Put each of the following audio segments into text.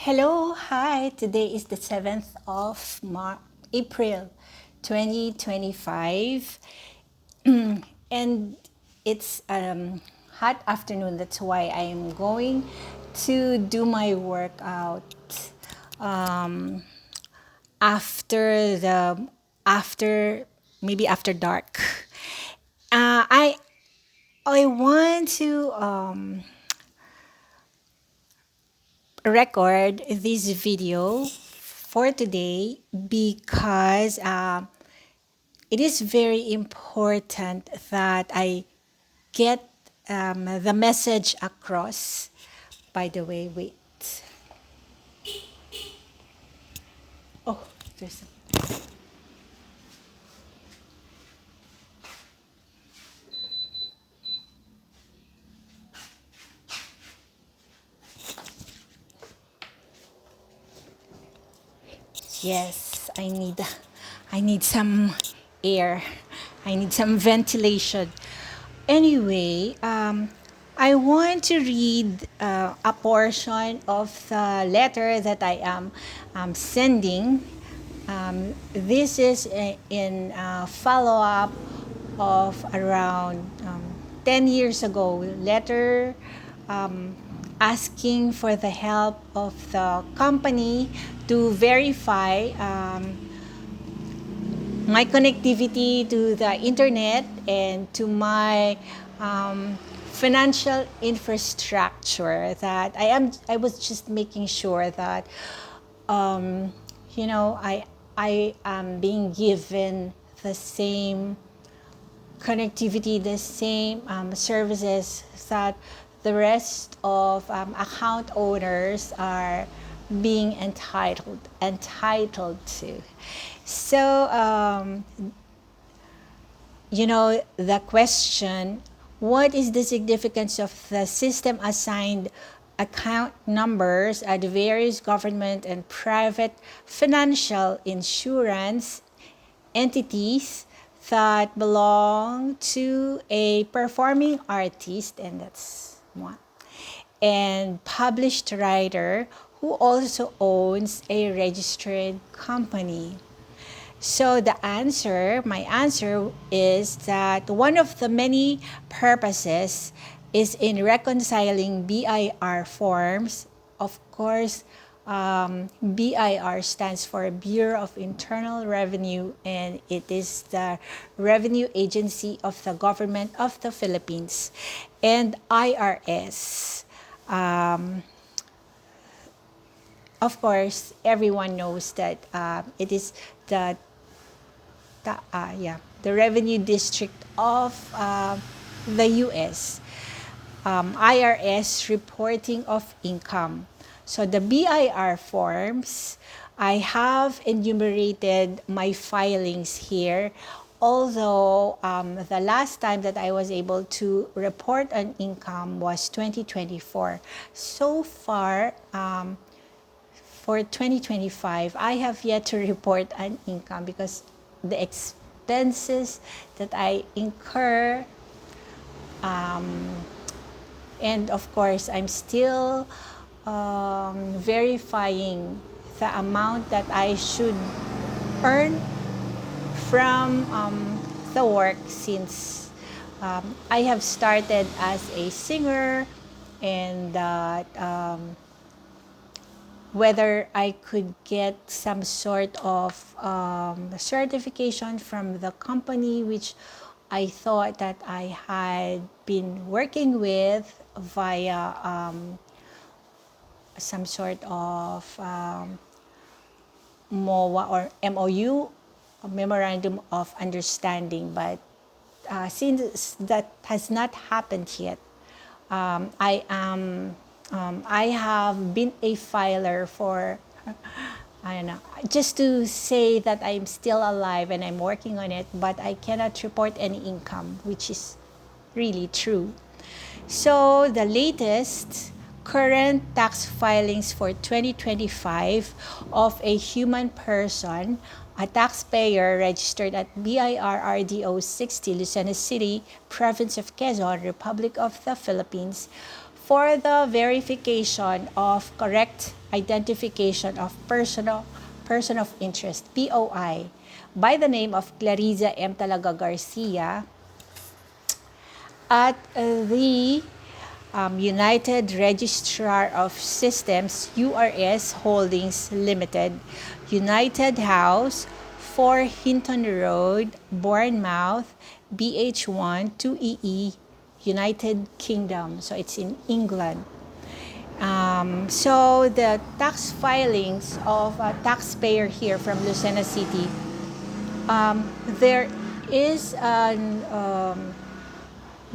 Hello, hi. Today is the 7th of April 2025. And it's hot afternoon. That's why I'm going to do my workout um, after the after maybe after dark. I want to record this video for today because it is very important that I get the message across. By the way, wait. Oh, there's yes, I need some air. I need some ventilation. Anyway, I want to read a portion of the letter that I am sending. This is in follow up of around 10 years ago letter asking for the help of the company to verify my connectivity to the internet and to my financial infrastructure. That I was just making sure that um, I am being given the same connectivity, the same services that the rest of account owners are being entitled to. So the question, what is the significance of the system assigned account numbers at various government and private financial insurance entities that belong to a performing artist, and that's one, and published writer who also owns a registered company? So my answer is that one of the many purposes is in reconciling BIR forms. Of course, BIR stands for Bureau of Internal Revenue, and it is the revenue agency of the government of the Philippines, and IRS. Of course, everyone knows that it is the the revenue district of the U.S. IRS reporting of income. So the BIR forms, I have enumerated my filings here. Although the last time that I was able to report on income was 2024. So far, for 2025, I have yet to report an income because the expenses that I incur, and of course, I'm still verifying the amount that I should earn from the work, since I have started as a singer, and that whether I could get some sort of certification from the company which I thought that I had been working with via some sort of MOA or MOU, a Memorandum of Understanding. But since that has not happened yet, I have been a filer for, I don't know, just to say that I'm still alive and I'm working on it, but I cannot report any income, which is really true. So the latest current tax filings for 2025 of a human person, a taxpayer registered at BIRRDO 60, Lucena City, Province of Quezon, Republic of the Philippines, for the verification of correct identification of person of interest, POI, by the name of Clarissa M. Talaga Garcia at the United Registrar of Systems, URS Holdings Limited, United House, 4 Hinton Road, Bournemouth, BH1 2EE, United Kingdom. So it's in England. So the tax filings of a taxpayer here from Lucena City, there is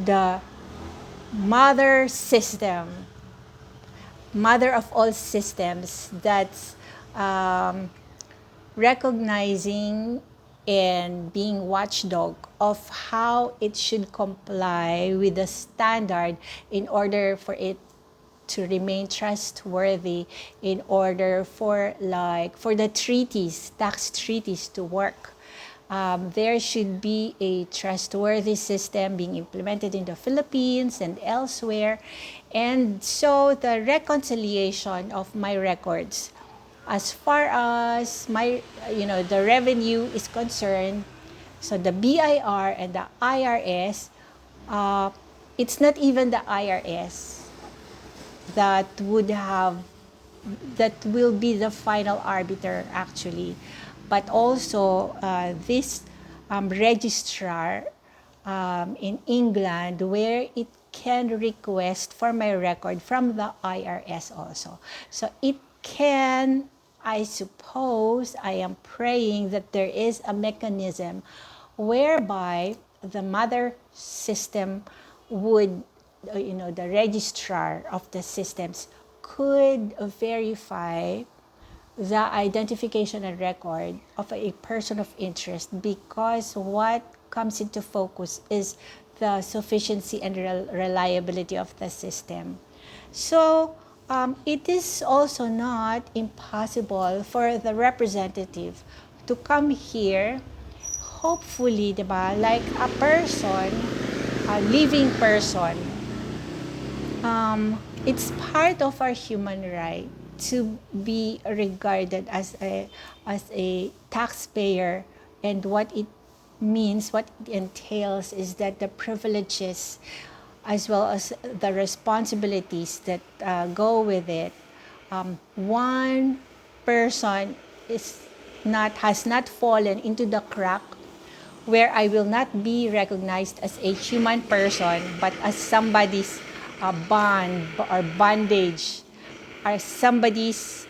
the mother system, mother of all systems, that's recognizing and being watchdog of how it should comply with the standard in order for it to remain trustworthy, in order for the treaties, tax treaties to work. There should be a trustworthy system being implemented in the Philippines and elsewhere. And so the reconciliation of my records, as far as my, the revenue is concerned, so the BIR and the IRS, it's not even the IRS that will be the final arbiter actually, but also this registrar in England, where it can request for my record from the IRS also. So it can, I suppose, I am praying that there is a mechanism whereby the mother system would, the registrar of the systems could verify the identification and record of a person of interest, because what comes into focus is the sufficiency and reliability of the system. So it is also not impossible for the representative to come here, hopefully, diba, like a person, a living person. It's part of our human right to be regarded as a taxpayer, and what it means, what it entails, is that the privileges as well as the responsibilities that go with it. One person has not fallen into the crack where I will not be recognized as a human person, but as somebody's bond or bondage, or somebody's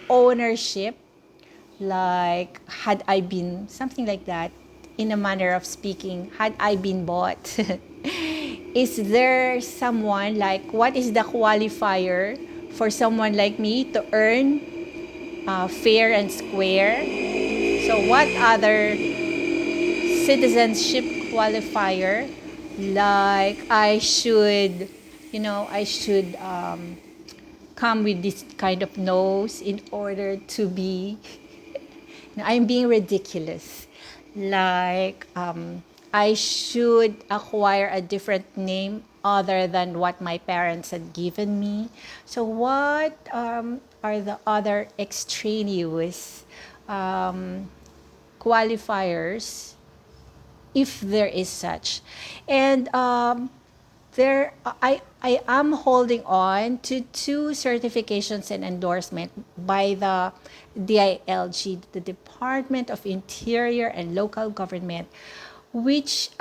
ownership, like had I been, something like that, in a manner of speaking, had I been bought. Is there someone, like, what is the qualifier for someone like me to earn fair and square? So what other citizenship qualifier, like I should come with this kind of nose in order to be, I'm being ridiculous, like I should acquire a different name other than what my parents had given me. So what are the other extraneous qualifiers, if there is such? And I am holding on to 2 certifications and endorsement by the DILG, the Department of Interior and Local Government, which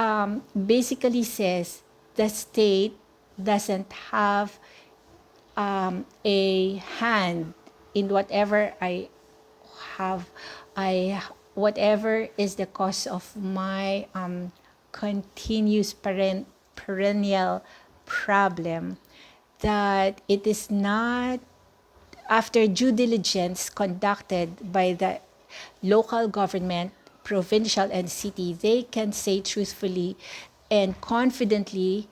basically says the state doesn't have a hand in whatever I have, whatever is the cause of my continuous perennial problem, that it is not, after due diligence conducted by the local government, provincial and city, they can say truthfully and confidently,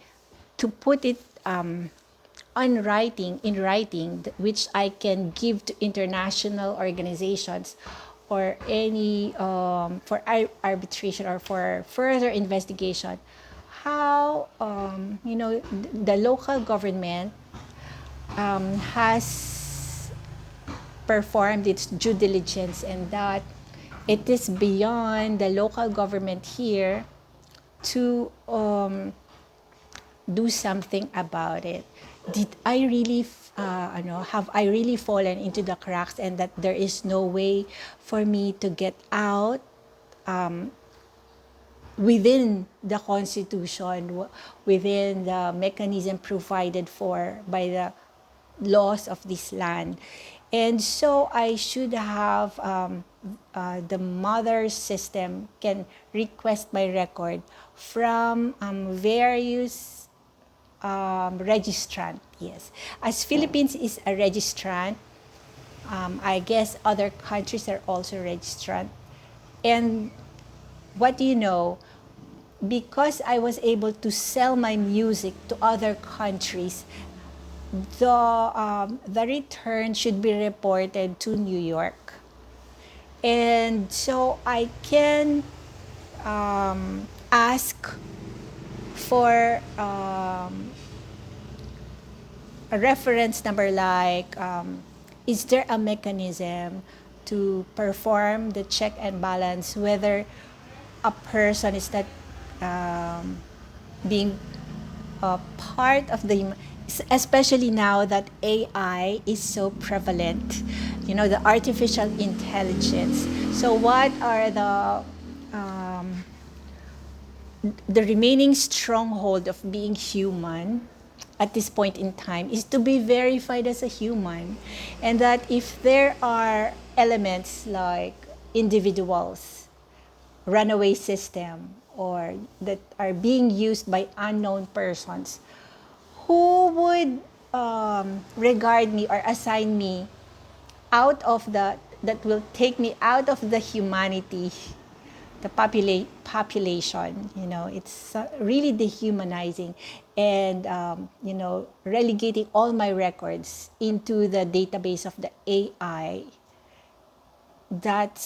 to put it in writing, which I can give to international organizations or any for arbitration or for further investigation, how the local government has performed its due diligence, and that it is beyond the local government here to do something about it. Did I really, have I really fallen into the cracks, and that there is no way for me to get out within the Constitution, within the mechanism provided for by the laws of this land? And so I should have the mother system can request my record from various registrant. Yes, as Philippines is a registrant, I guess other countries are also registrant. And what do you know? Because I was able to sell my music to other countries, the return should be reported to New York. And so I can ask for a reference number, like is there a mechanism to perform the check and balance whether a person is not being part of the, especially now that AI is so prevalent, the artificial intelligence. So what are the remaining stronghold of being human at this point in time is to be verified as a human, and that if there are elements like individuals, runaway system, or that are being used by unknown persons, who would regard me or assign me out of that will take me out of the humanity, the population. It's really dehumanizing, and relegating all my records into the database of the AI. That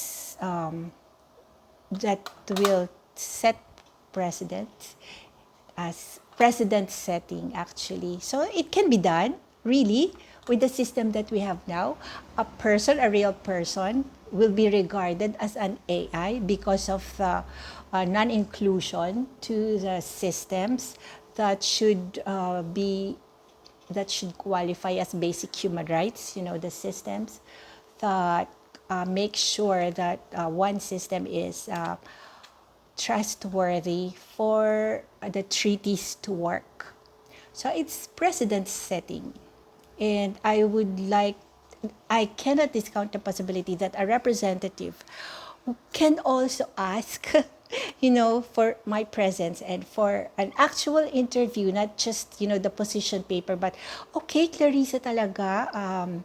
will set precedent, as precedent setting, actually. So it can be done, really, with the system that we have now. A real person, will be regarded as an AI because of the non-inclusion to the systems that should qualify as basic human rights. The systems that make sure that one system is trustworthy for the treaties to work. So it's precedent setting. And I cannot discount the possibility that a representative can also ask, for my presence and for an actual interview, not just, the position paper, but, okay, Clarissa talaga,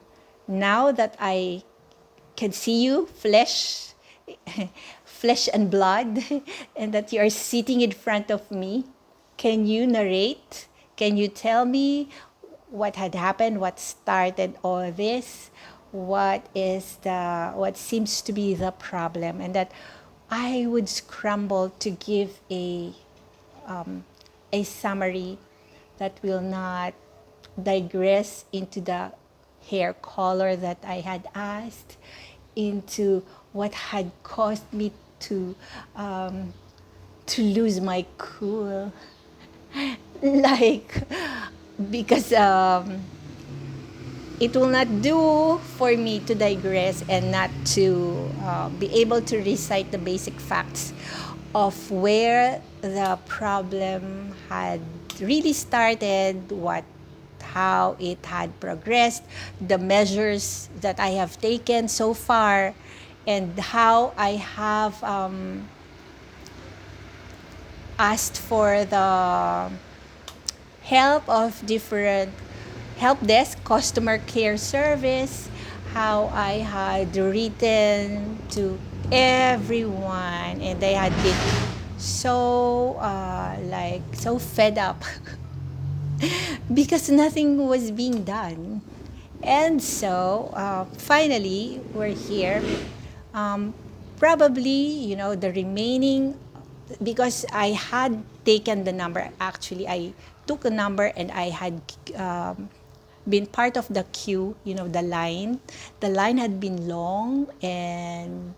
now that I can see you, flesh and blood, and that you are sitting in front of me, can you narrate? Can you tell me what had happened, what started all this, what seems to be the problem? And that I would scramble to give a summary that will not digress into the hair color that I had asked, into what had caused me to lose my cool. Because it will not do for me to digress and not to be able to recite the basic facts of where the problem had really started, how it had progressed, the measures that I have taken so far, and how I have asked for the help of different help desk, customer care service, how I had written to everyone, and they had been so fed up because nothing was being done. And so finally we're here. Probably, the remaining because I had taken the number. Actually, I took a number and I had been part of the queue, the line. The line had been long and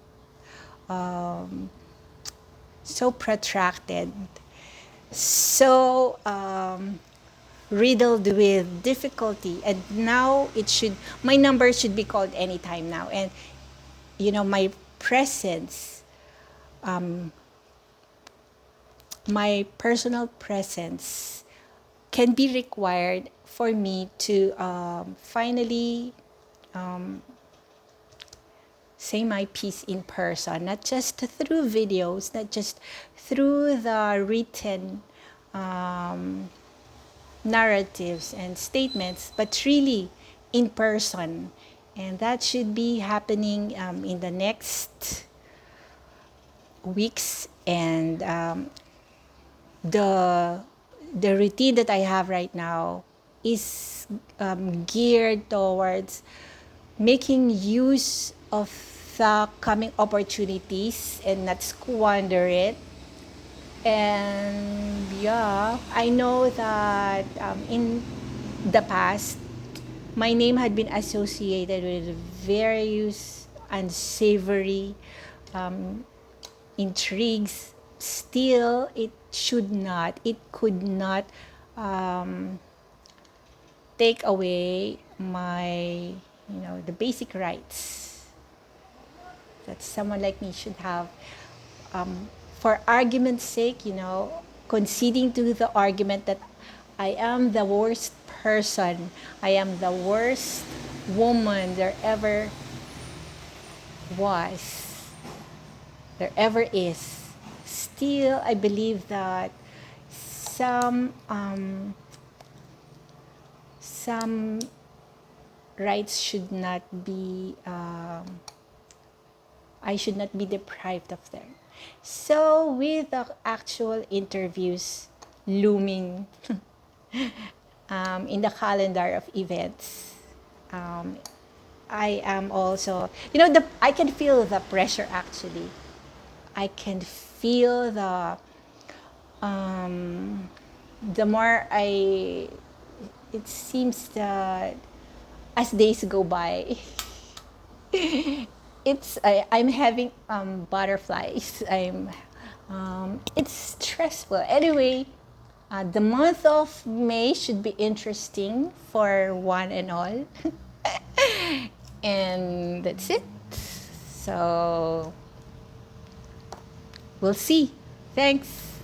so protracted, so riddled with difficulty. And now my number should be called anytime now. And, my presence, my personal presence can be required for me to finally say my piece in person, not just through videos, not just through the written narratives and statements, but really in person. And that should be happening in the next weeks. And the routine that I have right now is geared towards making use of the coming opportunities and not squander it. And yeah, I know that in the past, my name had been associated with various unsavory intrigues. Still, it could not take away my, the basic rights that someone like me should have. For argument's sake, conceding to the argument that I am the worst person, I am the worst woman there ever was, there ever is. Still, I believe that some rights should not be, I should not be deprived of them. So with the actual interviews looming in the calendar of events, I am also, I can feel the pressure actually. I can feel the more it seems that as days go by, I'm having butterflies. It's stressful. Anyway, the month of May should be interesting for one and all. And that's it. So we'll see. Thanks.